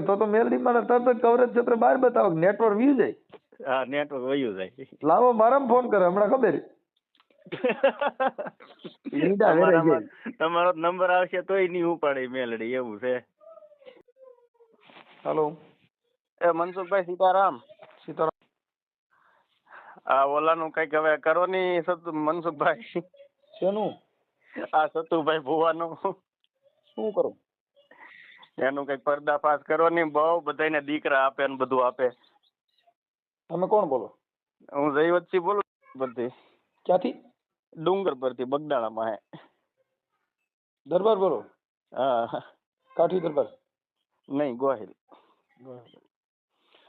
તો મેલડી માં તરત જ કવરેજ ક્ષેત્ર બહાર બતાવો, નેટવર્ક વ્યુ જાય. હા નેટવર્ક વયું જાય. લાવો મારામાં ફોન કરે હમણાં ખબર. તમારો નંબર આવશે તોય નહીં ઉપાડે મેલડી, એવું છે. હેલો એ મનસુખભાઈ સીતારામ. સીતારામ. આ ઓલાનું કઈક હવે કરો ની મનસુખભાઈ. શેનું? આ સતુભાઈ ભુવાનું શું કરું? એનું કઈક પર્દાફાશ કરો ની. બહુ બધાને દીકરા આપે ને બધું આપે. તમે કોણ બોલો? હું જયવતસિંહ બોલું. બધી ક્યાંથી? ડુંગર પરથી, બગદાણામાં હે. દરબાર બોલો? હા. કાઠી દરબાર? નહીં, ગોહિલ.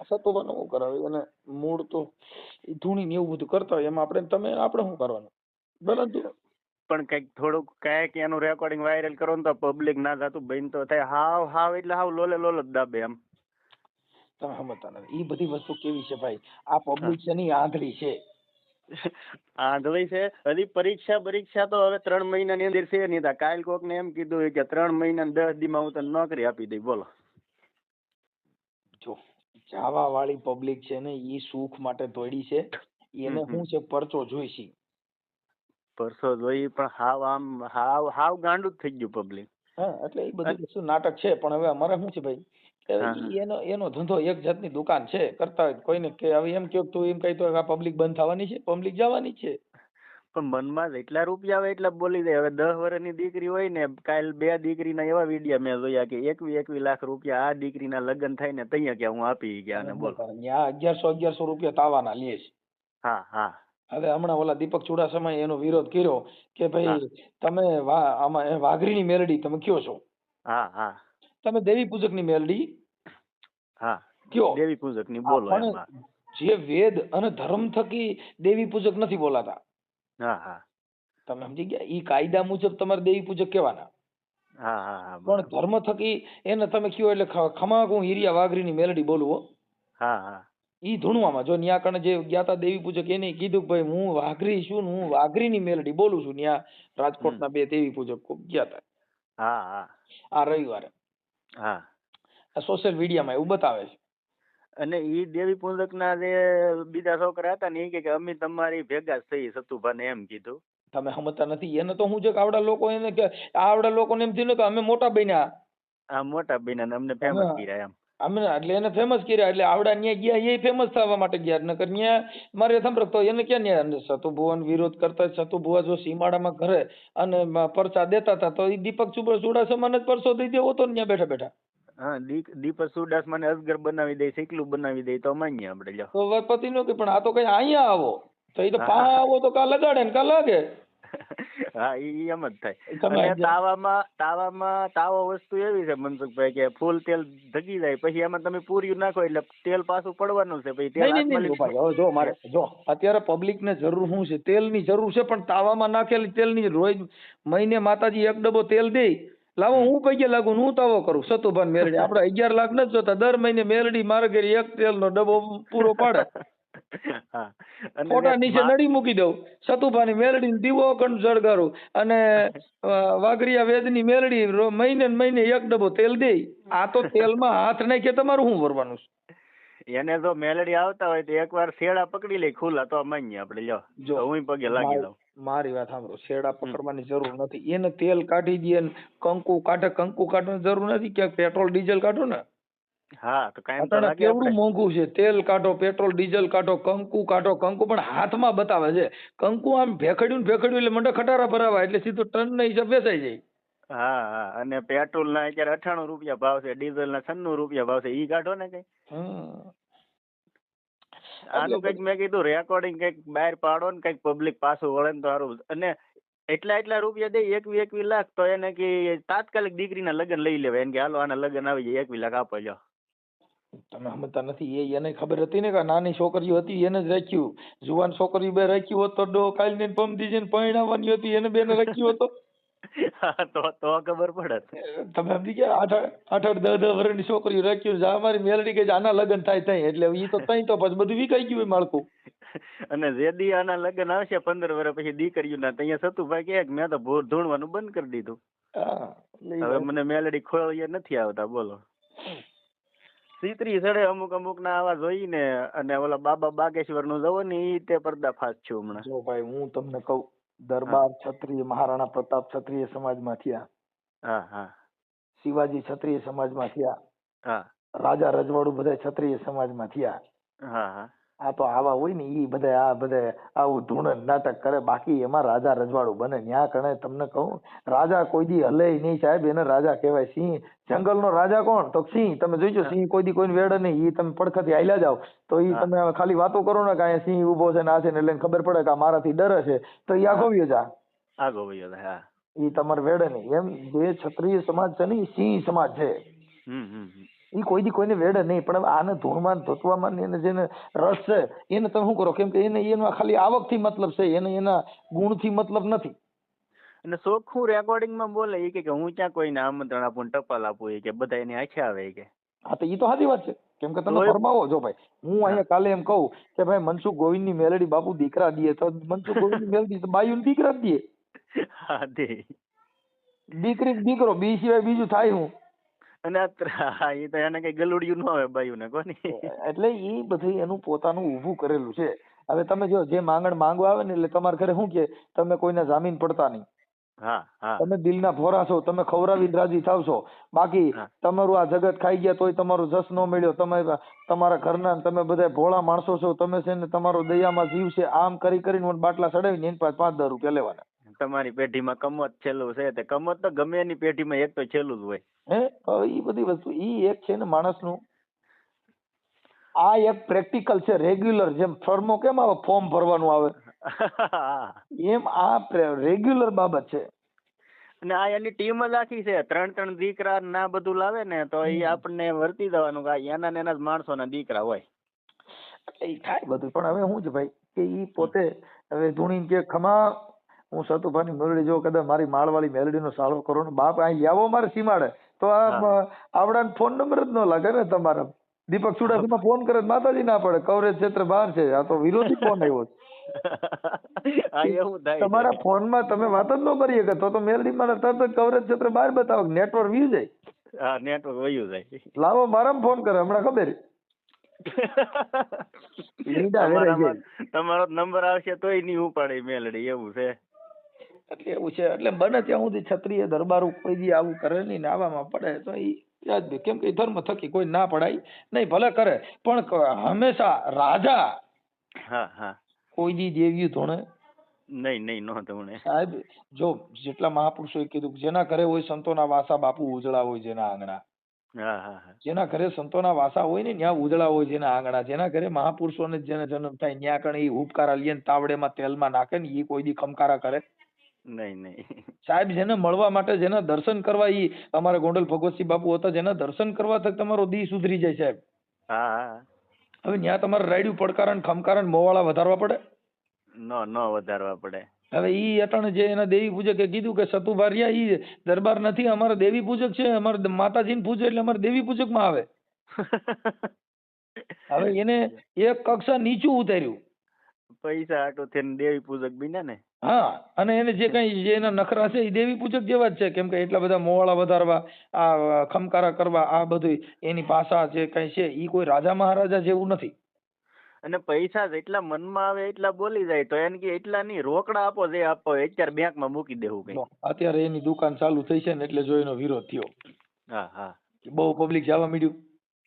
સતુભાઈ શું કરાવે? અને મૂળ તો ધૂણી ને એવું બધું કરતા હોય, એમાં આપણે શું કરવાનું? પરંતુ પણ કઈક થોડુંક કઈક એનું રેકોર્ડિંગ વાયરલ કરો ને તો પબ્લિક ના થતું બંધ તો થાય. હાવ એટલે હાવ લોલ જ દાબે એમ. તમે સમજતા નથી. એ બધી વસ્તુ કેવી છે ભાઈ? આ પબ્લિક છે ની આંધળી છે. આંધળી છે. હજી પરીક્ષા તો હવે 3 મહિનાની અંદર છે નહીં. કાલ કોક ને એમ કીધું કે 3 મહિના 10 દી માં હું તને નોકરી આપી દઈ. બોલો. જો જાવા વાળી પબ્લિક છે ને, ઈ સુખ માટે દોડી છે. એને શું છે, પરચો જોઈશે. પરચો જોઈ પણ હાવ ગાંડું જ થઈ ગયું પબ્લિક. હા, એટલે એ બધું વસ્તુ નાટક છે. પણ હવે અમારે શું છે ભાઈ, એનો ધંધો એક જાતની દુકાન છે. કરતા હોય કોઈને કે હવે એમ કહો તું એમ કહી તો આ પબ્લિક બંધ થવાની છે? પબ્લિક જવાની છે. પણ મનમાં જેટલા રૂપિયા આવે એટલા બોલી દે. હવે 10 વર્ષની દીકરી હોય ને, કાલ 2 દીકરીના એવા વિડીયા મેં જોયા કે 21 લાખ રૂપિયા આ દીકરીના લગ્ન થાય ને તૈયા કે હું આપી ગયા ને. બોલો. ત્યાં 1100 રૂપિયા તાવાના લે છે. હા. હવે હમણાં ઓલા દીપક ચુડાસમા એનો વિરોધ કર્યો કે ભાઈ તમે આમાં વાઘરીની મેલડી તમે કયો છો. હા. તમે દેવી પૂજક ની મેલડી કયો? દેવી પૂજક ની બોલો. જે વેદ અને ધર્મ થકી દેવી પૂજક નથી બોલાતા. હા. તમે સમજી ગયા? ઈ કાયદા મુજબ તમારે દેવી પૂજક કહેવાના. હા. પણ ધર્મ થકી એને તમે કયો એટલે ખમા હું હિરિયા વાઘરીની મેલડી બોલું. હા. ઈ ધૂણવામાં જો ન્યા કણે જે જ્ઞાતા દેવી પૂજક એને કીધું કે ભાઈ હું વાઘરી છું, હું વાઘરીની મેલડી બોલું છું. ન્યા રાજકોટના 2 દેવી પૂજક ગયા હતા. હા. આ રવિવારે. હા. આ સોશિયલ મીડિયામાં એવું બતાવે છે. અને ઈ દેવી પૂજક ના જે બીજા છોકરા હતા ને એ કે અમે તમારી ભેગા થઈ સતુભાને એમ કીધું. તમે સમજતા નથી. એને તો હું છે કે આવડા લોકો એને કે આવડા લોકોને એમ થયું કે અમે મોટા બન્યા. મોટા બન્યા અમને ફેમસ કર્યા એમ. અમે એટલે એને ફેમસ કર્યા એટલે આવડા ન્યા ગયા એ ફેમસ થવા માટે ગયા. નકર ન્યા મારે સાંભળતો એને ક્યાં ન્યા સતુભુવન વિરોધ કરતા. સતુભુવા જો સીમાડામાં ઘરે અને પરચા દેતા હતા તો એ દીપક ચુડાસમાને જ પરચો દઈ દેવો તો ન્યા બેઠા બેઠા. હા, દીપક ચુડાસમાને અસગર બનાવી દે, શીકલું બનાવી દે તો માન્ય આપણે લ્યો. તો પતિ નો કે પણ આ તો કઈ અહીંયા આવો તો એ તો પા આવો તો કા લગાડે ને કા લાગે. હા, ઈ એમ જ થાય. અને તાવો વસ્તુ એવી છે મનસુખભાઈ કે ફૂલ તેલ ધગી જાય પછી એમાં તમે પૂર્યું નાખો એટલે તેલ પાછું પડવાનું છે. પછી તેલ જો મારે જો અત્યારે પબ્લિક ને જરૂર શું છે? તેલ ની જરૂર છે. પણ તાવામાં નાખેલી તેલ ની રોજ મહિને માતાજી 1 ડબ્બો તેલ દે. લાવો હું પૈયે લાગુ હું તાવો કરું. સતુભાન મેલડી આપડે 11 લાખ નથી જોતા. દર મહિને મેલડી મારે ઘરે 1 તેલ નો ડબ્બો પૂરો પાડે. ફોટા નીચે નડી મૂકી દઉં. સતુભાની મેલડી દીવો અખંડ સળગારું અને વાઘરિયા વેદની મેલડી મહિને 1 ડબ્બો તેલ દે. આ તો તેલમાં હાથ નાખીએ તમારું શું ભરવાનું છે? એને જો મેલડી આવતા હોય તો એકવાર શેડા પકડી લે ખુલ્લા તો માન્ય આપણે લ્યો. જો હું પગે લાગી દઉં. મારી વાત સાંભળો. શેડા પકડવાની જરૂર નથી. એને તેલ કાઢી દે, કંકુ કાઢવાની જરૂર નથી. ક્યાંક પેટ્રોલ ડીઝલ કાઢો ને. હા, તો કાંઈ તો લાગે. કેવડું મોંઘું છે. તેલ કાઢો, પેટ્રોલ ડીઝલ કાઢો, કંકુ કાઢો. કંકુ પણ હાથમાં બતાવે છે. કંકુ આમ ભેખડ્યું એટલે મંડે ખટારા ભરાવા એટલે સીધું ટન ના હિસાબ વેચાઈ જાય. હા. અને પેટ્રોલ ના અત્યારે 98 રૂપિયા ભાવ છે, ડીઝલ ના 96 રૂપિયા ભાવ છે. ઈ કાઢો ને કઈ. આનું કઈક મેં કીધું રેકોર્ડિંગ કઈક બહાર પાડો ને કઈક પબ્લિક પાછું વળે ને તો સારું. અને એટલા રૂપિયા દે 21 લાખ તો એને કે તાત્કાલિક દીકરીના લગ્ન લઈ લેવાય. એને કે હાલો આના લગ્ન આવી જાય 21 લાખ આપો લ્યો. તમે સમજતા નથી. એને ખબર હતી ને કે નાની છોકરીઓ હતી એને જ રાખ્યું. જુવાન છોકરીઓ 2 રાખ્યું હોત તો કાલ ને પમદી જઈને પરણાવવાની હતી એને 2 ને રાખ્યું હતો. તો ખબર પડે. તમે સમજી ગયા? 8-10 વર્ષની છોકરીઓ રાખ્યું. અમારી મેલડી કે આના લગ્ન થાય એટલે ઈ તો તઈ તો પછી બધું વિકાઈ ગયું હોય માળખું. અને જે દી આના લગ્ન આવશે 15 વર્ષ પછી દીકરીઓ ના ત્યાં સતુભાઈ કે મેં તો ભૂર ધૂણવાનું બંધ કરી દીધું. હવે મને મેલડી ખોળીએ નથી આવતા. બોલો. સીતરી સડે અમુક ના આવા જોઈને અને ઓલા બાબા બાગેશ્વર નું જવો ને ઈ તે પર્દાફાશ છું હમણાં. જો ભાઈ હું તમને કહું, દરબાર ક્ષત્રિય મહારાણા પ્રતાપ ક્ષત્રિય સમાજમાં થયા, હા હા શિવાજી ક્ષત્રિય સમાજમાં થયા, હા રાજા રજવાડું બધા ક્ષત્રિય સમાજમાં થયા. હા હા આ તો આવા હોય ને ઈ બધા આ બધા આવું ધૂણ નાટક કરે, બાકી એમાં રાજા રજવાડું બને. ન્યા કણે તમને કહું, રાજા કોઈ દી હલે નહીં સાહેબ, એને રાજા કહેવાય. સિંહ જંગલનો રાજા કોણ? તો સિંહ. તમે જોઈજો સિંહ કોઈ દી કોઈને વેડે નહીં. ઈ તમે પડખેથી હાલ્યા જાવ તો ઈ તમે ખાલી વાતો કરો ને કે અહીંયા સિંહ ઉભો છે ને આ છે ને, એટલે એને ખબર પડે કે આ મારાથી ડરે છે, તો ઈ આગો વયો જા. આગો વયો જાય. હા ઈ તમારે વેડે નહીં. એમ જે ક્ષત્રિય સમાજ છે ને ઈ સિંહ સમાજ છે. હમ. ઈ કોઈ દી કોઈને વેડે નહીં. પણ હવે આને ધૂળમાન ધોતવામાં ને એને જેને રસ છે એને તમે શું કરો? કેમ કે એને એનો ખાલી આવકથી મતલબ છે, એને એના ગુણથી મતલબ નથી. અને ચોખ્ખું રેકોર્ડિંગ માં બોલે ઈ કે હું ક્યાં કોઈને આમંત્રણ આપું ને ટપાલ આપું, ઈ કે બધા એની આંખે આવે ઈ કે. હા તો ઈ તો સાચી વાત છે. કેમ કે તમે તોય- ફરમાવો. જો ભાઈ હું અહીંયા કાલે એમ કહું કે ભાઈ મનસુખ ગોવિંદની મેલડી બાપુ દીકરા દે, તો મનસુખ ગોવિંદની મેલડી તો બાયુને દીકરા જ દે. હા તે દીકરી કે દીકરો બી સિવાય બીજું થાય હું. અને હા ઈ તો એને કઈ ગલુડિયું ન આવે બાયું ને કોની. એટલે ઈ બધું એનું પોતાનું ઊભું કરેલું છે. હવે તમે જો જે માંગણ માંગવા આવે ને એટલે તમારા ઘરે શું કે તમે કોઈને જામીન પડતા નહીં. હા હા તમે દિલના ભોરા છો, તમે ખવડાવીને રાજી થાવ છો. બાકી હા. તમારું આ જગત ખાઈ ગયા તોય તમારો જસ ન મળ્યો. તમે તમારા ઘરના ને તમે બધા ભોળા માણસો છો, તમે છે ને તમારો દયામાં જીવ છે, આમ કરી કરીને મને બાટલા ચડાવીને એની પાસે 5-10 રૂપિયા લેવાના. તમારી પેઢીમાં કમત છેલ્લું છે તે કમત તો ગમે એની પેઢીમાં એક તો છેલ્લું જ હોય. હે ઈ બધી વસ્તુ ઈ એક છે ને માણસનું. આ એક પ્રેક્ટિકલ છે, રેગ્યુલર. જેમ ફોર્મો કેમ આવે, ફોર્મ ભરવાનું આવે, એમ આ રેગ્યુલર બાબત છે. અને આ એની ટીમ જ આખી છે. 3 દીકરા ના બધું લાવે ને તો એ આપણને વર્તી દેવાનું કે આ એના ને એના જ માણસોના દીકરા હોય. એટલે ઈ થાય બધું. પણ હવે શું છે ભાઈ કે ઈ પોતે હવે ધૂણીને કે ખમા હું સતુભાની મેલડી જો કદાચ મારી માળવાળી મેલડીનો સાળો કરો ને બાપ અહીં આવો મારે સીમાડે તો આ આવડાને ફોન નંબર જ ન લાગે ને તમારા. દીપક ચુડાસમા ફોન કરે માતાજી ના પડે, કવરેજ ક્ષેત્ર બહાર છે, આ તો વિરોધી ફોન આવ્યો છે. હા એવું થાય છે. તમારા ફોનમાં તમે વાત જ ન કરી શકે તો મેલડી માં તરત જ કવરેજ ક્ષેત્ર બહાર બતાવો, નેટવર્ક વ્યુ જાય. હા નેટવર્ક વયું જાય. લાવો મારામાં ફોન કરે હમણાં ખબર. તમારો નંબર આવશે તોય નહીં ઉપાડે મેલડી, એવું છે. એટલે એવું છે. એટલે બને ત્યાં સુધી ક્ષત્રિય દરબારું કોઈ દી આવું કરે નહીં ને આવામાં પડે તો ઈ યાદ દે. કેમ કે ધર્મ થકી કોઈ ના પડાય નહીં, ભલે કરે પણ હંમેશા રાજા હા હા કોઈ દી દેવ્યું ધોણે નહીં નો ધોણે. સાહેબ જો જેટલા મહાપુરુષોએ કીધું જેના ઘરે હોય સંતોના વાસા બાપુ ઉજળા હોય જેના આંગણા. હા હા હા જેના ઘરે સંતોના વાસા હોય ને ત્યાં ઉજળા હોય જેના આંગણા. જેના ઘરે મહાપુરુષોને જેને જન્મ થાય ત્યાં કણે ઈ ઉપકારા લે ને તાવડેમાં તેલમાં નાખે ને ઈ કોઈ દી ખમકારા કરે નહીં. સાહેબ. જેને મળવા માટે જેના દર્શન કરવા, ઈ અમારા ગોંડલ ભગવતસિંહ બાપુ હતા, જેના દર્શન કરવા તક તમારો દી સુધરી જાય સાહેબ. હા હવે ત્યાં તમારે રાયડું પડકારણ ખમકારણ મોવાળા વધારવા પડે. નો વધારવા પડે. હવે ઈ અટાણે જે એના દેવી પૂજકે કીધું કે સતુભારિયા ઈ દરબાર નથી, અમારા દેવી પૂજક છે, અમારે માતાજીને પૂજે એટલે અમારે દેવી પૂજક માં આવે. હવે એને એક કક્ષા નીચું ઉતાર્યું. પૈસા આટો થઈને દેવી પૂજક બન્યા ને. હા. અને એને જે કઈ જે એના નખરા છે એ દેવી પૂજક જેવા જ છે. કેમ કે એટલા બધા મોવાળા વધારવા, આ ખમકારા કરવા, આ બધું એની ભાષા જે કઈ છે ઈ કોઈ રાજા મહારાજા જેવું નથી. અને પૈસા જેટલા મનમાં આવે એટલા બોલી જાય તો એને કે એટલા નહીં, રોકડા આપો જે આપો અત્યારે બેંકમાં મૂકી દેવું કઈ. અત્યારે એની દુકાન ચાલુ થઈ છે ને એટલે જો એનો વિરોધ થયો. હા બહુ પબ્લિક જવા માંડ્યું.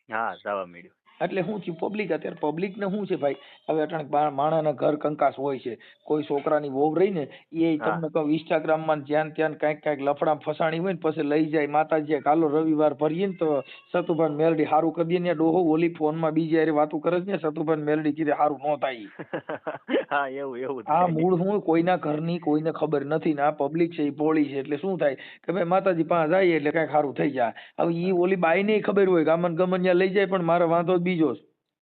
હા જવા મળ્યું. એટલે શું થયું, પબ્લિક અત્યારે પબ્લિક ને શું છે ભાઈ, હવે અટાણે માણાના ઘર કંકાસ હોય છે. કોઈ છોકરાની વહુ રહી ને એ તમને કહું ઇન્સ્ટાગ્રામ માં જ્યાં ત્યાં કઈક લફડા ફસાણી હોય ને પછી લઈ જાય માતાજી કાલો રવિવાર ભરીએ ને તો સતુભાન મેલડી હારું કરી દે ને ડોહો ઓલી ફોન માં બીજી હારે વાતું કરે છે ને સતુભાન મેલડી કીધે હારું ન થાય. હા એવું આ મૂળ હું કોઈના ઘરની કોઈને ખબર નથી ને આ પબ્લિક છે એ ભોળી છે એટલે શું થાય કે ભાઈ માતાજી પાસે જાય એટલે કઈક સારું થઈ જાય. હવે ઈ ઓલી બાઈ ને ખબર હોય કે આમન ગમન લઈ જાય પણ મારો વાંધો બીજો.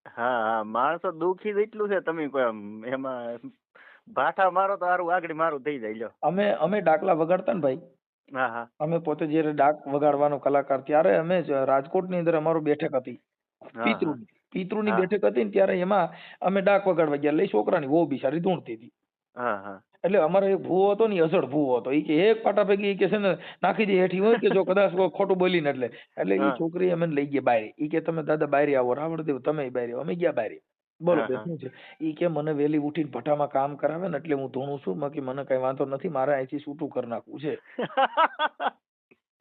હા માણસો દુઃખી જ એટલું છે. તમે કોઈ એમાં ભાઠા મારો તો સારું આગળ મારું થઈ જાય. લ્યો અમે ડાકલા વગાડતા ને ભાઈ. હા અમે પોતે જયારે ડાક વગાડવાનો કલાકાર ત્યારે અમે રાજકોટ ની અંદર અમારું બેઠક હતી પિતૃની બેઠક હતી ને ત્યારે એમાં અમે ડાક વગાડવા ગયા લઈ છોકરાની વહુ બિચારી ધૂણતી હતી. એટલે અમારો એક ભૂવો હતો ને ઈ અસડ ભૂવો હતો, ઈ કે એક પાટા પૈકી ઈ કે છે ને નાખી દે હેઠી હોય કે જો કદાચ કોઈ ખોટું બોલીને એટલે ઈ હા છોકરી અમે લઈ ગયા બારે. ઈ કે તમે દાદા બારે આવો, રાવણદેવ તમે બારે આવો. અમે ગયા બારે. બોલો હા બે હા શું છે? ઈ કે મને વેલી ઉઠીને ભઠ્ઠામાં કામ કરાવે ને એટલે હું ધૂણું છું, બાકી મને કઈ વાંધો નથી, મારે અહીંથી છૂટું કરી નાખવું છે.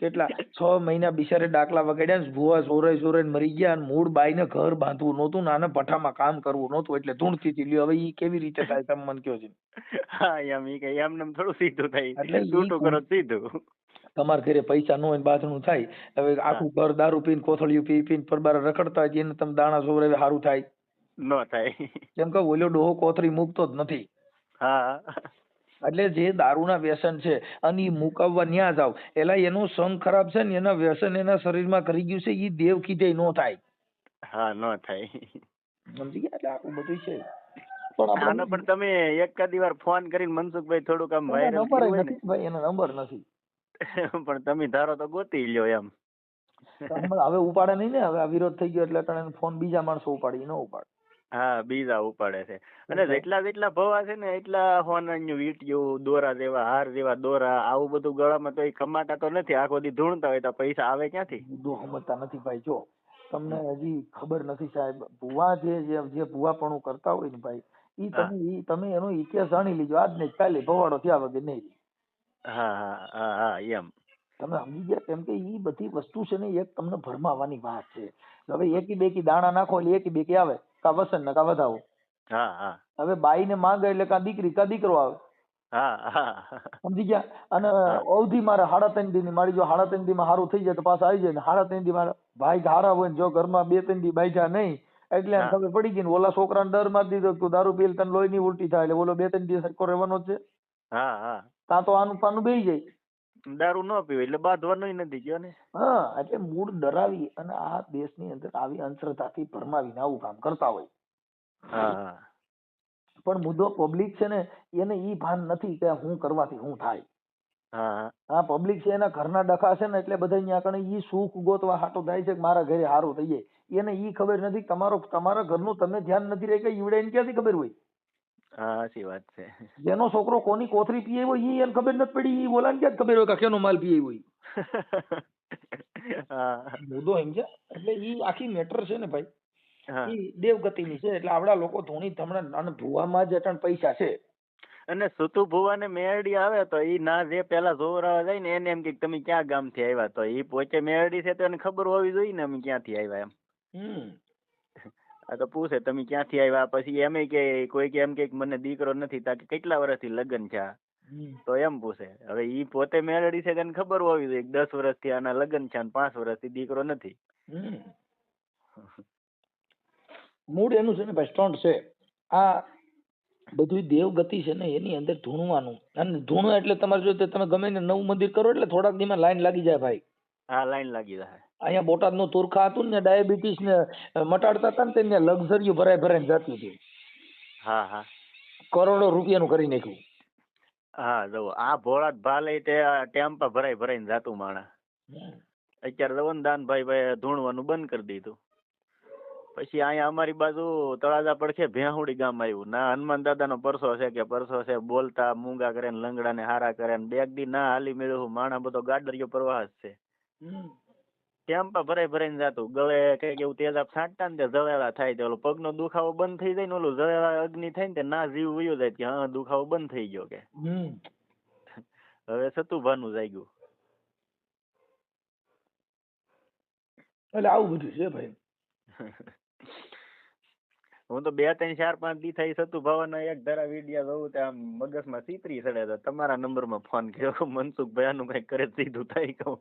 કેટલા 6 મહિના બિચારે ડાકલા વગાડ્યા ને ભૂવા સોરાઈ સોરાઈને મરી ગયા, અને મૂળ બાઈને ઘર બાંધવું નહોતું ને આને ભઠ્ઠામાં કામ કરવું નહોતું, એટલે ધૂણતી હતી. લ્યો હવે ઈ કેવી રીતે થાય તમે મને કહો છો. હા એમ ઈ કે એમને એમ થોડું સીધું થાય, એટલે ઈ છૂટું કરો તો સીધું. તમારા ઘરે પૈસા ન હોય ને બાથણું થાય, હવે હા આખું ઘર દારૂ પીને કોથળિયું પી પીને પરબાર રખડતા હોય એને તમે દાણા સોવરાવે સારું થાય? નો થાય. કેમ કે ઓલો ડોહો કોથળી મૂકતો જ નથી. હા એટલે જે દારૂના વ્યસન છે અને ઈ મુકાવવા ન્યા જાવ, એલા એનું સંગ ખરાબ છે ને એના વ્યસન એના શરીરમાં કરી ગયું છે, ઈ દેવ કીધે નો થાય. હા નો થાય. સમજી ગયા? એટલે આખું બધું છે. પણ આનો આપણે પણ તમે એકાદી વાર ફોન કરીને મનસુખભાઈ થોડુંક આમ એના વાયરલ નંબર કર્યું હોય ને, નથી ભાઈ, એના નંબર નથી. પણ તમે ધારો તો ગોતી લ્યો એમ. તો હમણાં હવે ઉપાડે નહીં ને, હવે આ વિરોધ થઈ ગયો એટલે અટાણે ફોન બીજા માણસો ઉપાડી, ન ઉપાડે. હા બીજા ઉપાડે છે. અને જેટલા ભવા છે ને એટલા હોનાનું વીંટિયું, દોરા જેવા હાર જેવા દોરા, આવું બધું ગળામાં તો એ કમાતા તો નથી, આખો દી ધૂણતા હોય તો પૈસા આવે ક્યાંથી? મુદ્દો સમજતા નથી ભાઈ. જો તમને હજી ખબર નથી સાહેબ, ભુવા જે ભુવાપણું કરતા હોય ને ભાઈ, હા તમે એનો ઇતિહાસ જાણી લીજો. આજ નહીં કાલે ભવાડો થયા વગર નહીં. હા હા હા હા એમ. તમે સમજી ગયા? કેમ કે ઈ બધી વસ્તુ છે ને એક તમને ભરમાવાની વાત છે. હવે એકી બેકી દાણા નાખો એટલે એકી બેકી આવે, કા વસન ને કા વધાવો. હા હા હવે બાઈ ને માંગે એટલે કા દીકરી કા દીકરો આવે. હા હા સમજી ગયા? અને હા અવધિ મારે 3.5 દી ની મારી, જો 3.5 દી માં સારું થઈ જાય તો પાછા આવી જાય ને 3.5 દી માં ભાઈ હારા હોય ને જો ઘરમાં 2-3 દી બાઈજા નહીં એટલે એને હા ખબર પડી ગઈ ને ઓલા છોકરાને ડર મારી દીધો કે તું દારૂ પીએ તને લોહી ની ઉલટી થાય, એટલે ઓલો 2-3 દી સરખો રહેવાનો જ છે. હા હા. કાં તો આનું પાનું બેહી જાય. દારૂ ન પીવે એટલે બાંધવાનું નથી ગયો ને. હા, એટલે મૂળ ડરાવી અને આ દેશની અંદર આવી અંધશ્રદ્ધાથી ભરમાવીને આવું કામ કરતા હોય. હા હા પણ મુદ્દો પબ્લિક છે ને, એને ઈ ભાન નથી કે હું કરવાથી શું થાય. હા આ પબ્લિક છે એના ઘરના ડખા છે ને એટલે બધા અહીંયા કણે ઈ સુખ ગોતવા હાટો થાય છે કે મારા ઘરે સારું થઈ જાય. એને ઈ ખબર નથી તમારા ઘરનું તમે ધ્યાન નથી રહે કે ઈવડે ક્યાંથી ખબર હોય. હા સાચી વાત છે. જેનો છોકરો કોની કોથરી પીએ હોય ઈ એને ખબર નથી પડી, ઈ બોલાને ક્યાં ખબર હોય કે કેનો માલ પીએ હોય. હા મુદ્દો સમજ્યા? એટલે ઈ આખી મેટર છે ને ભાઈ, હા. ઈ દેવગતિની છે. એટલે આપડા લોકો ધોણી ધમણા અને ભુવામાં જ અટાણ પૈસા છે. અને સુતુ ભુવાને મેરડી આવે તો ઈ ના જે પેલા જોવરાવા જાય ને એને એમ કે તમે ક્યાં ગામથી આવ્યા, તો ઈ પોતે મેરડી છે તો એને ખબર હોવી જોઈએ ને અમે ક્યાંથી આવ્યા એમ. આ તો પૂછે તમે ક્યાંથી આવ્યા, પછી એમ કે કોઈ કે એમ કે મને દીકરો નથી, તાકે કેટલા વર્ષથી લગ્ન છે, તો એમ પૂછે. હવે ઈ પોતે મેરડી છે તેને ખબર હોવી જોઈએ 10 વર્ષથી આના લગ્ન છે અને 5 વર્ષથી દીકરો નથી. મૂળ એનું છે ને ભાઈ સ્ટન્ટ છે. આ બધું દેવગતિ છે ને એની અંદર ધૂણવાનું, અને ધૂણો એટલે તમારે જો તમે ગમે ને નવું મંદિર કરો એટલે થોડાક દીમાં લાઈન લાગી જાય ભાઈ. હા લાઈન લાગી જાય. અહીંયા બોટાદનું તુરખા હતું ને ડાયાબિટીસ ને મટાડતા હતા ને તેને લક્ઝરીઓ ભરાઈ ભરાઈને જતી હતી. હા હા કરોડો રૂપિયાનું કરી નાખ્યું. હા જો આ ભોળા ભા લઈ તે ટેમ્પા ભરાઈ ભરાઈને જાતું માણા. અત્યારે રવનદાનભાઈ ભાઈ ધૂણવાનું બંધ કરી દીધું. પછી અહીંયા અમારી બાજુ તળાજા પડખે ભેહુડી ગામ આવ્યું. ના હનુમાન દાદાનો પરસો છે કે પરસો છે, બોલતા મૂંગા કરે ને લંગડા ને હારા કરે ને બેગ દી ના હાલી મેળવું માણા બધો ગાડરિયો પ્રવાહ જ છે. ટેમ્પા ભરાઈ ભરાઈને જાતું. ગળે કઈક એવું તેજાબ છાંટતા ને તે જળેલા થાય, તો ઓલો પગનો દુખાવો બંધ થઈ જાય ને ઓલું જળેલા અગ્નિ થાય ને તે ના જીવ વયો જાય કે હા દુખાવો બંધ થઈ ગયો કે. હવે સતુભાનું જાગ્યું. એટલે આવું બધું છે ભાઈ. હું તો 2 3 4 5 દી થઈ સતુ ભાવના એક ધારા વિડિયા જોઉં તો આમ મગજમાં ચીતરી ચડે. તો તમારા નંબરમાં ફોન કર્યો, મનસુખભાઈ આનું કઈ કરે સીધું થાય કહું,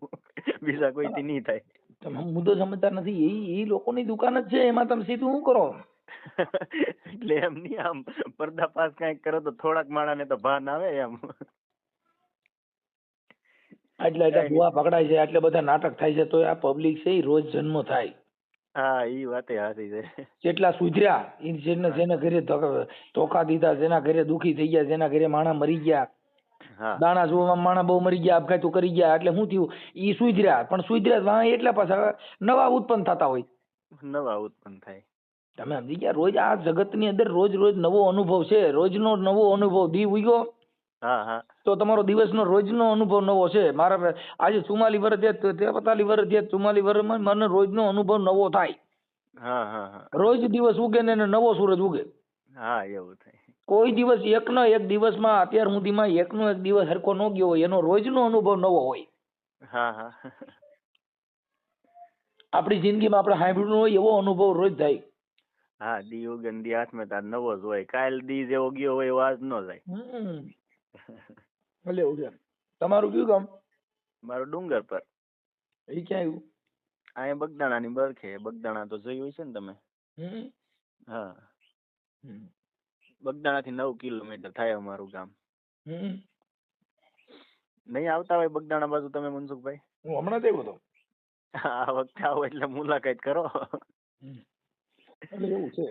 બીજા કોઈથી નહીં થાય. તમે મુદ્દો સમજતા નથી. એ લોકોની દુકાન જ છે, એમાં તમે સીધું શું કરો? એટલે એમ નહીં, આમ પડદા પાસ કઈક કરો તો થોડાક માણાને તો ભાન આવે એમ. એટલે ભુવા પકડાય છે, એટલે બધા નાટક થાય છે, તો આ પબ્લિક છે એ રોજ જન્મ થાય. હા ઈ વાતે હાચી છે. કેટલા સુધર્યા, જેના ઘરે ધોખા દીધા, જેના ઘરે દુખી થઈ ગયા, જેના ઘરે માણા મરી ગયા, દાણા જોવામાં માણા બહુ મરી ગયા, આપઘાતો કરી ગયા, એટલે શું થયું? ઈ સુધર્યા, પણ સુધર્યા એટલા પાછા નવા ઉત્પન્ન થતા હોય. નવા ઉત્પન્ન થાય. તમે સમજી ગયા? રોજ આ જગતની અંદર રોજ રોજ નવો અનુભવ છે. રોજનો નવો અનુભવ દી ઉગ્યો હા હા તો તમારો દિવસનો રોજનો અનુભવ નવો છે. મારા આજે 44 વર્ષ થયા, 43 વર્ષ થયા, 44 વર્ષમાં મને રોજનો અનુભવ નવો થાય. હા હા હા રોજ દિવસ ઉગે ને એને નવો સૂરજ ઉગે. હા એવું થાય. કોઈ દિવસ એકનો એક દિવસમાં અત્યાર સુધીમાં એકનો એક દિવસ હરખો ન ગયો હોય, એનો રોજનો અનુભવ નવો હોય. હા હા આપણી જિંદગીમાં આપણે સાંભળ્યું હોય એવો અનુભવ રોજ થાય. હા દી ઉગે ને દી હાથમાં તાર નવો જ હોય. કાલ દી જેવો ગયો હોય એવો આજ નો જાય. ભલે એવું છે. તમારું કયું ગામ? મારું ડુંગર પર. એ ક્યાં આવ્યું? અહીંયા બગદાણા ની બરખે. બગદાણા તો જોયું હશે ને તમે? હમ હા હમ બગદાણા થી 9 કિલોમીટર થાય અમારું ગામ. હમ નહીં આવતા હોય બગદાણા બાજુ તમે મનસુખભાઈ? હું હમણાં જ આવ્યો હતો. આ વખતે આવો એટલે મુલાકાત કરો. એટલે એવું છે.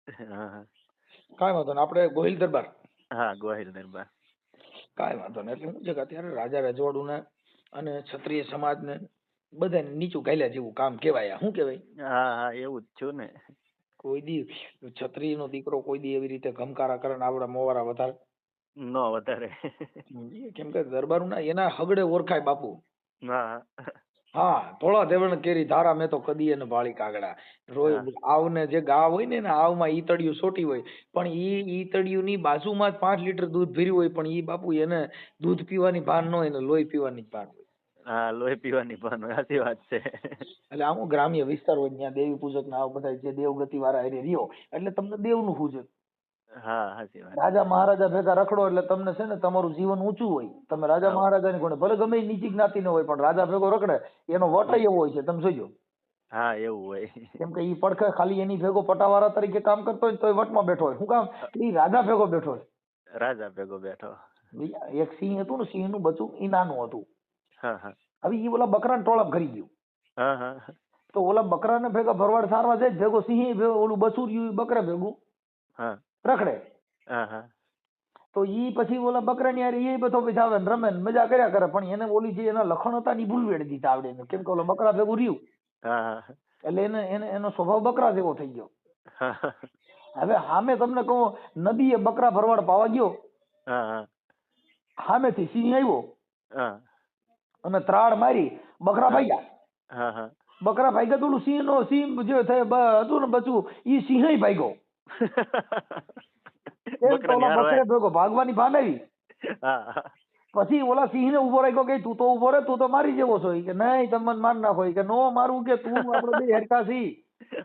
હા હા કાંઈ વાંધો નહીં, આપણે ગોહિલ દરબાર. હા ગોહિલ દરબાર. કાંઈ વાંધો નહીં. એટલે શું છે કે અત્યારે રાજા રજવાડુંને અને ક્ષત્રિય સમાજને બધાને નીચું ગાલ્યા જેવું કામ કહેવાય. શું કહેવાય? હા હા એવું જ છું ને. કોઈ દી ક્ષત્રિય નો દીકરો કોઈ દી એવી રીતે ગમકારા કરે ને આવડા મોવારા વધારે નો વધારે. કેમ કે દરબારું ના એના હગડે ઓળખાય બાપુ. હા હા, થોડા દેવણ કેરી ધારા મેં તો કદી એને ભાળી કાગડા. રોય હા આવને જે ગાવ હોય ને આવમાં ઈતળિયું સોટી હોય, પણ ઈ ઈતળિયું ની બાજુમાં જ 5 લીટર દૂધ ભર્યું હોય, પણ ઈ બાપુ એને દૂધ પીવાની ભાન ન હોય ને લોહી પીવાની જ ભાન હોય. હા લોહી પીવાની ભાન હોય. સાચી વાત છે. એટલે આમ ગ્રામ્ય વિસ્તાર હોય ત્યાં દેવી પૂજક ના બધા જે દેવગતિ વાળા હારે રહ્યો એટલે તમને દેવનું પૂજક. હા સાચી વાત. રાજા મહારાજા ભેગા રખડો એટલે તમને છે ને તમારું જીવન ઊંચું હોય. તમે રાજા હા મહારાજાની કોને ભલે ગમે ઈ નીચી જ્ઞાતિ ન હોય, પણ રાજા ભેગો રખડે એનો વટ એવો હોય છે, તમે જોજો. હા એવું હોય. કેમ કે ઈ પડખે ખાલી એની ભેગો પટાવાળા તરીકે કામ કરતો હોય તો વટમાં બેઠો હોય. શું કામ? ઈ રાજા ભેગો બેઠો હોય. રાજા ભેગો બેઠો. એક સિંહ હતું ને, સિંહ નું બચ્ચું ઈ નાનું હતું. હા હા હવે ઈ ઓલા બકરાને ટોળાપ કરી ગયું. હા હા તો ઓલા બકરાને ભેગા ભરવાડ સારવા જાય, ભેગો સિંહ ભેગો ઓલું બચ્ચું રહ્યું ઈ બકરા ભેગું હા રખડે. હા હા તો ઈ પછી ઓલા બકરાની હારે ઈ બધો પછી આવે ને રમે ને મજા કર્યા કરે, પણ એને ઓલી જે એના લખણ હતા ને ઈ ભૂલવેડી દીધા આવડે એને. કેમ કે ઓલા બકરા ભેગું રહ્યું હા એટલે એને એનો સ્વભાવ બકરા જેવો થઈ ગયો. હા હવે સામે તમને કહું, નદીએ બકરા ભરવાડ પાવા ગયો, હા સામેથી સિંહ આવ્યો હા અને ત્રાડ મારી, બકરા ભાગ્યા. હા હા બકરા ભાગ્યા તો ઓલું સિંહ જે હતું ને બચ્ચું ઈ સિંહ ભાગ્યો. એમ તો બકરાની ઓલા હારો બકરે ભેગો ભાગવાની ભાન આવી. હા પછી ઓલા સિંહ ને ઉભો રાખ્યો કે તું તો ઉભો રે, તું તો મારી જેવો છો. ઈ કે નહીં, તમે મને માર નાખો. ઈ કે નો મારું, કે તું આપણે બે હેરકા છી.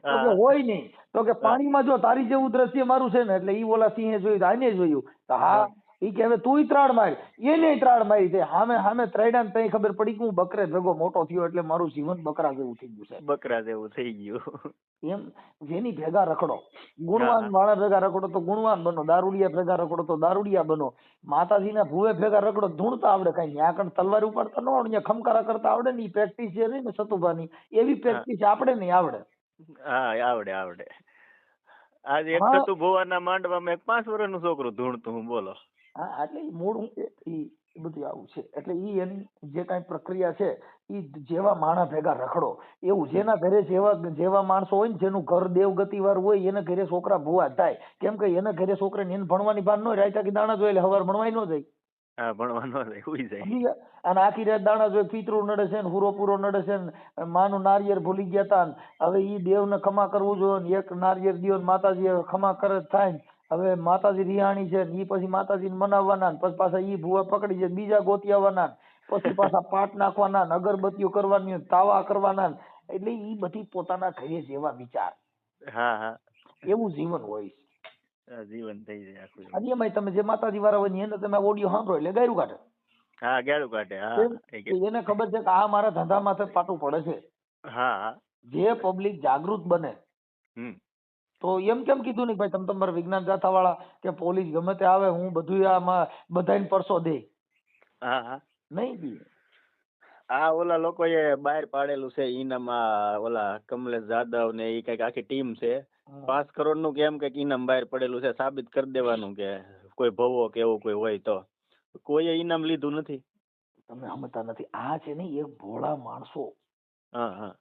તો કે હોય નહીં. તો કે પાણીમાં જો તારી જેવું દ્રશ્ય મારું છે ને, એટલે ઈ ઓલા સિંહે જોયું, આને જોયું. તો હા, ઈ કે હવે તુંય ત્રાડ માર. એને ત્રાડ મારી છે. સામે સામે ત્રાડ્યા ને તઈ ખબર પડી કે હું બકરે ભેગો મોટો થયો એટલે મારું જીવન બકરા જેવું થઈ ગયું છે. બકરા જેવું થઈ ગયું. એમ જેની ભેગા રખડો, હા ગુણવાન વાળા ભેગા રખડો તો ગુણવાન બનો, દારૂડિયા ભેગા રખડો તો દારૂડિયા બનો. માતાજીના ભૂવે ભેગા રખડો ધૂણતા આવડે. કઈ ન્યા કણ તલવાર ઉપાડતા ન આવડે, ન્યા ખમકારા કરતા આવડે ને. ઈ પ્રેક્ટિસ છે ને સતુભાની, એવી હા પ્રેક્ટિસ આપણે નહીં આવડે. હા આવડે આવડે. આજે એક હા થતું ભુવાના માંડવામાં એક 5 વર્ષનું છોકરું ધૂણતું, હું બોલો. હા, એટલે ઈ મૂળ હું છે, ઈ બધું આવું છે. એટલે ઈ એની જે કાંઈ પ્રક્રિયા છે, ઈ જેવા માણા ભેગા રખડો એવું. જેના ઘરે જેવા માણસો હોય ને, જેનું ઘર દેવગતિ વાર હોય, એને ઘરે છોકરા ભુવા થાય. કેમ કે એને ઘરે છોકરાને એને ભણવાની ભાન ન હોય, રાયતા કે દાણા જોઈ એટલે હવાર ભણવાય ન જાય. હા ભણવાનો રે હુઈ જાય. સમજી ગયા? અને આખી રાત દાણા જોઈ, પિતૃ નડે છે ને, હુરો પૂરો નડે છે ને, માનું નારિયેર ભૂલી ગયા તા ને, હવે ઈ દેવને ખમા કરવું જોઈએ ને, એક નારિયેર દ્યો ને માતાજી ખમા કરે જ થાય ને. હવે માતાજી રિહાણી છે ને, ઈ પછી માતાજીને મનાવવાના ને, પછી પાછા ઈ ભૂવા પકડી જાય, બીજા ગોતી આવવાના ને, પછી પાછા પાટ નાખવાના ને, અગરબત્તીઓ કરવાની, તાવા કરવાના ને. એટલે ઈ બધી પોતાના ઘરે જેવા વિચાર, હા હા એવું જીવન હોય. જીવન થઈ જાય આખું એવું. અને એમાંય તમે જે માતાજી વાળા હોય ને એને તમે ઓડિયો સાંભળો એટલે ગાયરું કાઢે. હા ગેડું કાઢે. હા કેમ કે એને ખબર છે કે આ મારા ધંધા માથે પાટું પડે છે. હા હા જે પબ્લિક જાગૃત બને, હમ તો એમ કેમ કીધું ને ભાઈ તમે તમારા વિજ્ઞાન જાથા વાળા કે પોલીસ ગમે તે આવે, હું બધું આમાં બધાને પરસો દે હા હા નહીં દી. આ ઓલા લોકોએ બહાર પાડેલું છે ઈનામાં, ઓલા કમલેશ જાદવ ને એ કઈક આખી ટીમ છે. 5 કરોડ નું કેમ કઈક ઇનામ બહાર પડેલું છે. સાબિત કરી દેવાનું કે કોઈ ભવો કે એવું કોઈ હોય તો. કોઈએ ઇનામ લીધું નથી. તમે સમજતા નથી. આ છે ને એક ભોળા માણસો, હા હા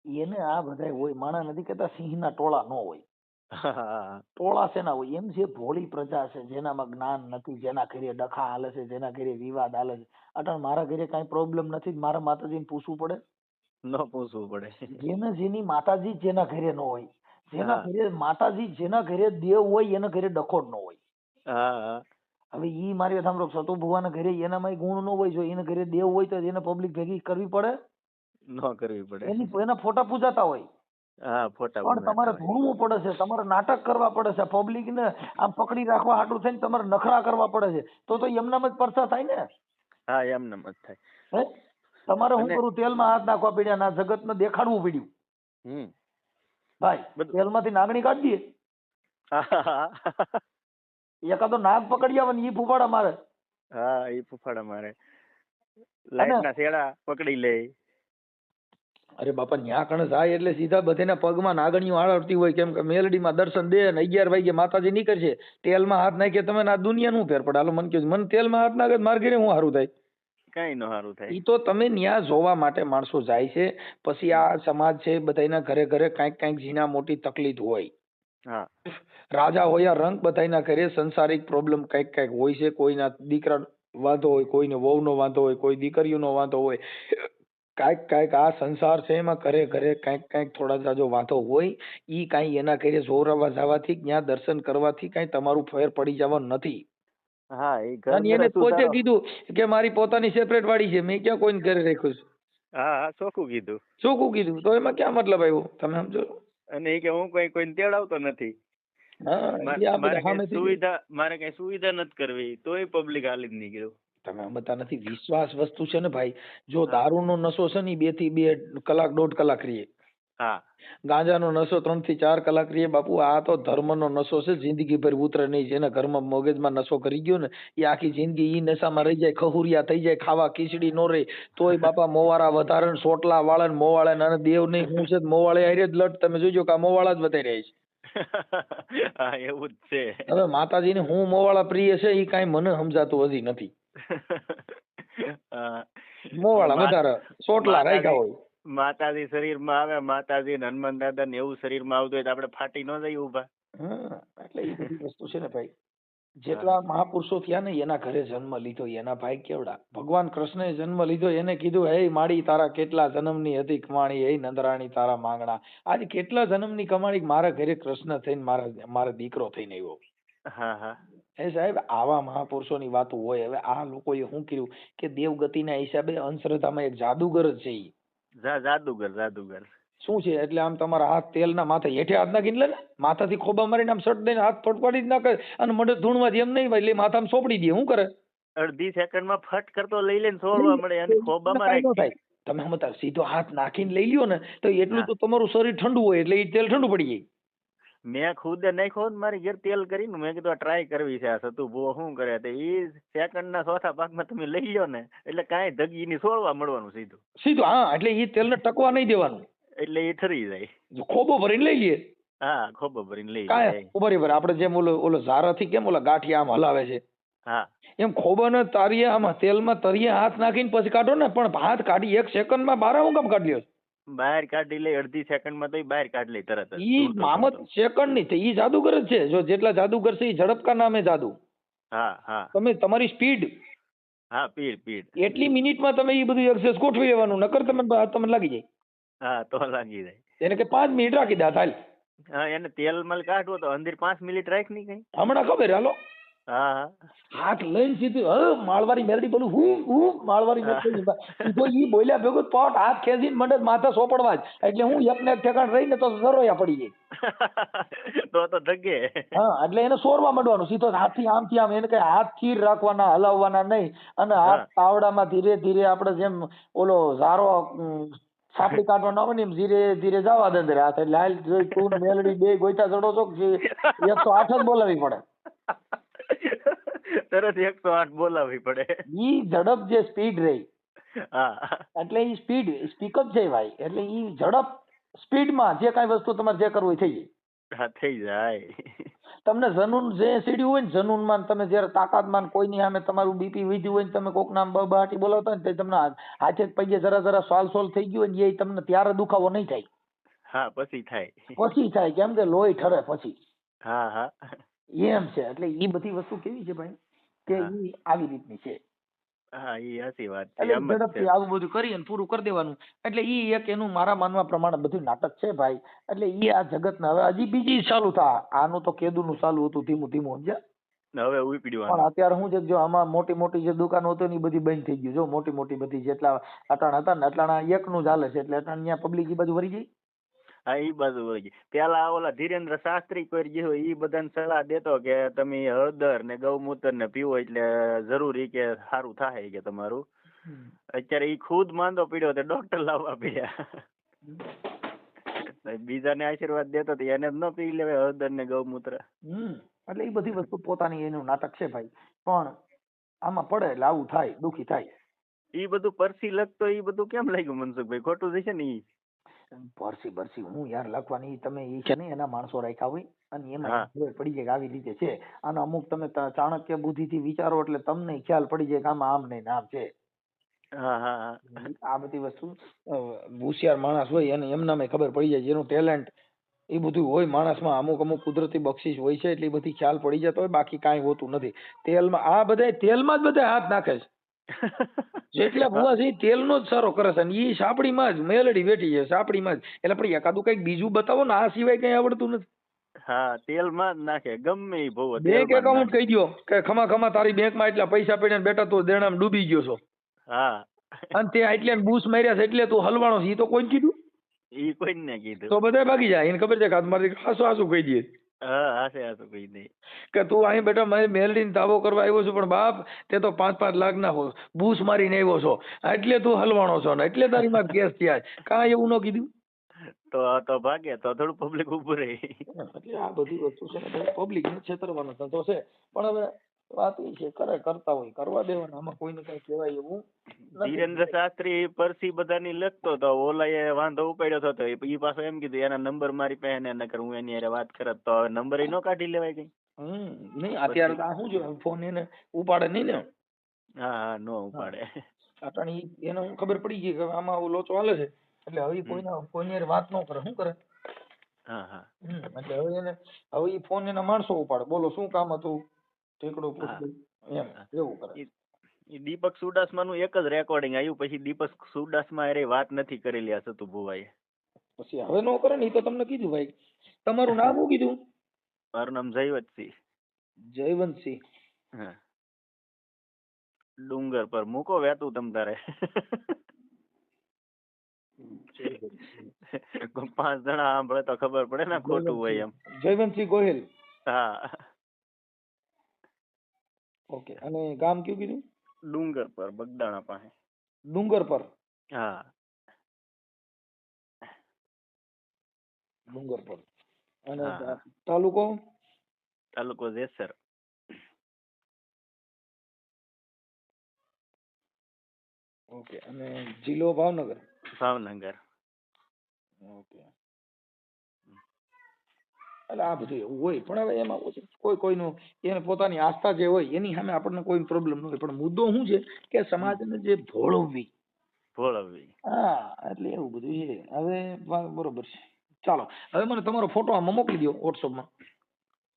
એને આ બધા હોય. માણા નથી કેતા સિંહના ટોળા ન હોય. હા ટોળા શેના હોય એમ છે, ભોળી પ્રજા છે, જેનામાં જ્ઞાન નથી, જેના ઘરે ડખા હાલે છે, જેના ઘરે વિવાદ હાલે છે. અટલ મારા ઘરે કાંઈ પ્રોબ્લેમ નથી, મારા માતાજીને પૂછવું પડે? ન પૂછવું પડે. જેની માતાજી જેના ઘરે ન હોય, જેના હા ઘરે માતાજી, જેના ઘરે દેવ હોય એના ઘરે ડખો જ ન હોય. હા હવે ઈ મારી વાત સાંભળો, સતુ ભુવાના ઘરે એનામાં ગુણ ન હોય, જો એના ઘરે દેવ હોય તો એને પબ્લિક ભેગી કરવી પડે, ન કરવી પડે. એના ફોટા પૂજાતા હોય. હા ફોટા પણ બનાવતા તમારે હોય. ધૂણવું પડે છે, તમારે નાટક કરવા પડે છે, પબ્લિક ને આમ પકડી રાખવા હાટું થઈને તમારે નખરા કરવા પડે છે, તો એમનામ જ પરચા થાય ને. હા એમને મત થાય. હે તમારે શું અને કરવું, તેલમાં હાથ નાખવા પડ્યા, ના જગતને દેખાડવું પડ્યું, હમ ભાઈ બધું. તેલમાંથી નાગણી કાઢી દઈએ, એકાદો નાગ પકડી આવે ને ઈ ફૂફાડા મારે. હા એ ફૂફાડા મારે, અને લાઈટ ના શેડા પકડી લે. અરે બાપા ન્યા કણે જાય એટલે સીધા બધાના પગમાં નાગણીઓ આળવતી હોય, કેમ કે મેલડીમાં દર્શન દે ને 11 વાગે માતાજી નીકળશે, તેલમાં હાથ નાખીએ તમે આ દુનિયાનું ફેર પડે. હાલો મને કહો, મને તેલમાં હાથ નાખે મારે ઘરે હું સારું થાય? કઈ નો સારું થાય. ઈ તો તમે ન્યા જોવા માટે માણસો જાય છે. પછી આ સમાજ છે, બધાના ઘરે ઘરે કાંઈક કાંઈક ઝીણા મોટી તકલીફ હોય. હા રાજા હોય રંગ, બધાના ઘરે સંસારિક પ્રોબ્લેમ કાંઈક કાંઈક હોય છે. કોઈના દીકરા વાંધો હોય, કોઈને વહુનો વાંધો હોય, કોઈ દીકરીઓનો વાંધો હોય, કાંઈક કાંઈક આ સંસાર છે એમાં ઘરે ઘરે કાંઈક કાંઈક થોડા જાજો વાંધો હોય. ઈ કાંઈ એના ઘરે જોરાવા જવાથી, ત્યાં દર્શન કરવાથી કાંઈ તમારું ફેર પડી જવાનું નથી. હા એ ઘર અને એને ઘરે પોતે સુધારો. કીધું કે મારી પોતાની સેપરેટ વાડી છે, મેં ક્યાં કોઈને ઘરે રાખ્યું છે? હા હા ચોખ્ખું કીધું. શું કીધું? તો એમાં ક્યાં મતલબ આવ્યો? તમે સમજો? અને એ કે હું કોઈને તેડાવતો નથી. હા એટલે આ બધા સામેથી મારે કઈ સુવિધા નથી કરવી, તોય પબ્લિક હાલી જ નહીં ગયું. તમે સમજતા નથી. વિશ્વાસ વસ્તુ છે ને ભાઈ, જો હા દારૂનો નશો છે ને 2 થી 2 કલાક 1.5 કલાક રહીએ, હા ગાંજાનો નશો 3 થી 4 કલાક રહીએ. બાપુ આ તો ધર્મનો નશો છે, જિંદગીભર ઉતરે નહીં. જેના ઘરમાં મગજમાં નશો કરી ગયો ને એ આખી જિંદગી ઈ નશામાં રહી જાય, ખહુરિયા થઈ જાય, ખાવા ખીચડી નો રહે તોય બાપા મોવારા વધારે, સોટલા વાળે ને મોવાળે ને દેવ નહીં હું છે મોવાળે હારે જ લટ. તમે જોજો કે આ મોવાળા જ વધારે રહ્યા છે. હા એવું જ છે. હવે માતાજીને હું મોવાળા પ્રિય છે એ કાંઈ મને સમજાતું હજી નથી. હા. મોવાળા મા- વધારે સોટલા રાખ્યા હોય. માતાજી શરીરમાં આવે, માતાજી ને હનુમાન દાદા ને એવું શરીરમાં આવતું હોય તો આપણે ફાટી ન જઈએ ઊભા. એટલે એ બધી વસ્તુ છે ને ભાઈ, જેટલા મહાપુરુષો થયા ને એના ઘરે જન્મ લીધો, એના ભાઈ કેવડા. ભગવાન કૃષ્ણએ જન્મ લીધો, એને કીધું હે માડી તારા કેટલા જન્મની હતી કમાણી, હે નંદરાણી તારા માંગણા. આજે કેટલા જન્મની કમાણી મારા ઘરે કૃષ્ણ થઈને મારા દીકરો થઈને આવ્યો. હા હા એ સાહેબ આવા મહાપુરુષોની વાતો હોય. હવે આ લોકોએ શું કર્યું કે દેવગતિના હિસાબે અંધશ્રદ્ધામાં એક જાદુગર જ છે ઈ. જાદુગર. શું છે એટલે આમ તમારા હાથ તેલના માથે હેઠે હાથ નાખીને લે ને, માથાથી ખોબા મારીને આમ સટ દઈને હાથ ફટફડી જ નાખે અને મડે ધૂણવાથી એમ નહીં એટલે માથામાં સોપડી દે. શું કરે? અડધી સેકન્ડમાં ફટ કરતો લઈ લઈને છોડવા મળે અને ખોબામાં કાંઈ ન રાખી. થાય. તમે સમજતા, સીધો હાથ નાખીને લઈ લ્યો ને તો એટલું હા. તો તમારું શરીર ઠંડુ હોય એટલે એ તેલ ઠંડુ પડી જાય. મેં ખુદ નાખ્યો ને મારી ઘેર તેલ કરીને, મેં કીધું ટ્રાય કરવી છે આ સતુ ભુવો શું કરે. તો એ સેકન્ડના ચોથા ભાગમાં તમે લઈ લ્યો ને એટલે કાંઈ ધગી ની છોડવા મળવાનું સીધું. હા એટલે એ તેલને ટકવા નહીં દેવાનું, એટલે એ ઠરી જાય. ખોબો ભરીને લઈ લઈએ. હા ખોબો ભરીને લઈ કાંઈ જાય. બરાબર. આપણે જેમ ઓલો ઝારાથી કેમ ઓલા ગાંઠિયા આમ હલાવે છે હા એમ ખોબાને તારીએ આમાં તેલમાં તરીએ હાથ નાખીને પછી કાઢો ને. પણ હાથ કાઢી 1 સેકન્ડમાં બાર હું કામ કાઢી લ્યો? બહાર કાઢી લે અડધી સેકન્ડમાં તો બહાર કાઢી લે તરત જ. ઈ મામત સેકન્ડ ની ઈ જાદુગર જ છે. જો જેટલા જાદુગર છે ઈ ઝડપ કા નામે જાદુ. હા તમારી સ્પીડ હા પીડ. એટલી મિનિટમાં તમે ઈ બધું એક્સેસ ગોઠવી લેવાનું, નકર તમને લાગી જાય. હા તો લાગી જાય. એને કે 5 મિનિટ રાખી દે હાલ. હા એને તેલ મલ કાઢવો તો અંદર 5 મિનિટ રાખ ની કઈ. હમણાં ખબર હાલો હા હાથ લઈને સીધું માળવારી મેલડી બોલું હું માળવારી મેલડી સીધો ઈ બોલ્યા ભેગું પટ હાથ ખેંચીને મંડે માથા સોપડવા જ. એટલે હું એકને એક ઠેકાણ રહીને તો સરોયા પડી જાય. તો ધગે. હા એટલે એને સોરવા માંડવાનું સીધો હાથથી આમથી આમ. એને કઈ હાથ સ્થિર રાખવાના, હલાવવાના નહીં. અને હાથ તાવડામાં ધીરે ધીરે આપણે જેમ ઓલો ઝારો સાપડી કાઢવાનો આવે ને એમ ધીરે ધીરે જવા દે અંદર હાથ. એટલે હાલ જોઈ તું ને મેલડી બે ગોઈતા ચડો છો 108 જ બોલાવી પડે. તરત 108 બોલાવવી પડે. ઈ ઝડપ જે સ્પીડ રહી હા એટલે ઈ સ્પીક જ છે ભાઈ. એટલે ઈ ઝડપ સ્પીડમાં જે કાંઈ વસ્તુ તમારે જે કરવું થઈ જાય. હા થઈ જાય. તમને જનૂન જે સીડ્યું હોય ને જનૂનમાં, તમે જયારે તાકાતમાં કોઈની સામે તમારું બીપી વધ્યું હોય ને તમે કોક નામ બબાટી બોલાવતા હોય ને તો તમને હાથે પગે જરા સોલ થઈ ગયું હોય ને એ તમને ત્યારે દુખાવો નહીં થાય. હા પછી થાય. પછી થાય, કેમ કે લોહી ઠરે પછી. હા હા એમ છે. એટલે એ બધી વસ્તુ કેવી છે ભાઈ, કે હા ઈ આવી રીતની છે. હા એ સાચી વાત છે, એટલે ઈ એમ જ છે. ઝડપથી આવું બધું કરી અને પૂરું કરી દેવાનું. એટલે ઈ એક એનું મારા માનવા પ્રમાણે બધું નાટક છે ભાઈ. એટલે ઈ આ જગતના હવે હજી બીજી ચાલુ થા. આનું તો કેદુનું ચાલુ હતું ધીમું ધીમું, સમજ્યા? હવે પણ ઉપડવાનું. અત્યારે શું છે કે જો આમાં મોટી મોટી જે દુકાનો હતી ને ઈ બધી બંધ થઈ ગયું. જો મોટી મોટી બધી જેટલા અટાણા હતા ને અટાણા એકનું ચાલે છે. એટલે અટાણ ત્યાં પબ્લિક ઈ બાજુ વળી ગઈ. હા ઈ બાજુ હોય. પેલા ઓલા ધીરેન્દ્ર શાસ્ત્રી કોઈ જે હોય ઈ બધાને સલાહ દેતો કે તમે હળદર ને ગૌમૂત્ર ને પીવો એટલે જરૂરી કે સારું થાય કે તમારું. અત્યારે ઈ ખુદ માંદો પડ્યો તો ડોક્ટર લાવવા પડ્યા. બીજાને આશીર્વાદ દેતો તો એને જ ન પી લેવાય હળદર ને ગૌમૂત્ર. એટલે ઈ બધી વસ્તુ પોતાની એનું નાટક છે ભાઈ. પણ આમાં પડે એટલે આવું થાય, દુખી થાય. ઈ બધું પરસી લખતો ઈ બધું કેમ લાગ્યું મનસુખભાઈ? ખોટું જશે ને ઈ. પરસી બરસી હું યાર લખવાની, તમે ઈ છે ને એના માણસો રાખ્યા હોય અને એમાં હા ખબર પડી જાય કે આવી રીતે છે. અને અમુક તમે ચાણક્ય બુદ્ધિ થી વિચારો એટલે તમને ખ્યાલ પડી જાય કે આમાં આમ નહીં ને આમ છે. હા હા હા આ બધી વસ્તુ હોશિયાર માણસ હોય અને એમનામાં ખબર પડી જાય, જેનું ટેલેન્ટ એ બધું હોય માણસમાં, અમુક અમુક કુદરતી બક્ષિસ હોય છે એટલે એ બધી ખ્યાલ પડી જતો હોય, બાકી કાંઈ હોતું નથી. તેલમાં આ બધા તેલમાં જ બધા હાથ નાખે છે. જેટલા ભૂવા છે તેલનો જ સારો કરે છે અને ઈ સાપડીમાં જ મેલડી બેઠી છે, સાપડીમાં જ. એટલે પણ એકાદું કઈક બીજું બતાવો ને, આ સિવાય કઈ આવડતું નથી. હા તેલમાં જ નાખે ગમે ઈ ભવો બેંક તેલમાં જ એકાઉન્ટ નાખે. કહી દો કે ખમા ખમા તારી બેંકમાં એટલા પૈસા પડ્યા ને બેટા તું દેણામાં ડૂબી ગયો છો હા અને તે એટલે બૂસ માર્યા છે એટલે તું હલવાણો છે, ઈ તો કોઈ કીધું? ઈ કોઈને કીધું. તો બધા ભાગી જાય. એને ખબર છે કે મારી હાસુ હાસુ કહી દે હા હાસે હાસું કહી દે. કે તું અહીં બેટા મારી મેલડીને દાવો કરવા આવ્યો છું, પણ બાપ તે તો 5-5 લાખ ના બૂસ મારીને આવ્યો છો એટલે તું હલવાણો છો ને એટલે તારી માં કેસ થયા. કાંઈ એવું ન કીધું. તો ભાગે તો થોડું પબ્લિક ઉભું રહે. એટલે આ બધી વસ્તુ છે ને પબ્લિક ને છેતરવાનો ધંધો છે. પણ હવે વાત એ છે કરતા હોય કરવા દેવાના, આમાં કોઈને કઈ કહેવાય એવું ધીરેન્દ્ર નથી. શાસ્ત્રી પરસી બધાની લખતો તો ઓલાએ વાંધો ઉપાડ્યો હતો ઈ પાછો એમ કીધું એના નંબર મારી પાસે ને નકર હું એની હારે વાત કરત તો નંબર ઈ નો કાઢી લેવાય કઈ. નહીં અત્યારે તો આ શું છે ફોન એને ઉપાડે નહીં ને. હા હા નો ઉપાડે. અટાણી એને હું ખબર પડી ગઈ કે આમાં આવું લોચો હાલે છે એટલે હવે કોઈની હારે વાત ન કરે. શું કરે? હા હા એટલે હવે ઈ ફોન એના માણસો ઉપાડે. બોલો શું કામ હતું? ઠેકડો પૂછતું એમ એવું કરે. ઈ દીપક સુડાસમાનું એક જ રેકોર્ડિંગ આવ્યું, પછી દીપક સુડાસમા હારે વાત નથી કરેલી આ સતુ ભુવાએ. પછી હવે નો કરે ને, ઈ તો તમને કીધું ભાઈ. તમારું નામ શું કીધું? મારું નામ જયવંતસિંહ. જયવંતસિંહ. હા ડુંગર પર મૂકો વેતું તમ તારે. 5 જણા સાંભળે તો ખબર પડે ને ખોટું હોય એમ. જયવંતસિંહ ગોહિલ. હા ઓકે. અને ગામ કયું કીધું? ડુંગર પર બગદાણા પાસે. ડુંગર પર. હા ડુંગર પર. અને હા તાલુકો? તાલુકો જેસર. ઓકે. અને જિલ્લો ભાવનગર. ભાવનગર. ઓકે. એટલે આ બધું એવું હોય, પણ હવે એમાં કોઈ કોઈનું એને પોતાની આસ્થા જે હોય એની સામે આપણને કોઈ પ્રોબ્લેમ ન હોય, પણ મુદ્દો શું છે કે સમાજને જે ભોળવવી. ભોળવવી. હા એટલે એવું બધું છે. હવે બરોબર છે. ચાલો હવે મને તમારો ફોટો આમાં મોકલી દો વોટ્સઅપમાં.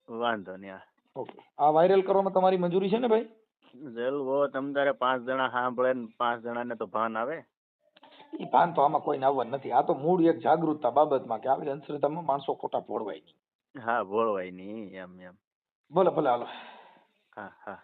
વાંધો નહીં. ઓકે. આ વાયરલ કરવામાં તમારી મંજૂરી છે ને ભાઈ? જલવો તમ તારે 5 જણા સાંભળે ને 5 જણાને તો ભાન આવે. એ ભાન તો આમાં કોઈને આવવા નથી. આ તો મૂળ એક જાગૃતતા બાબતમાં કે આવી અંધશ્રદ્ધામાં માણસો ખોટા ભોળવાય નહીં. હા ભોળવાય નહીં એમ એમ. ભલે ભલે હાલો. હા હા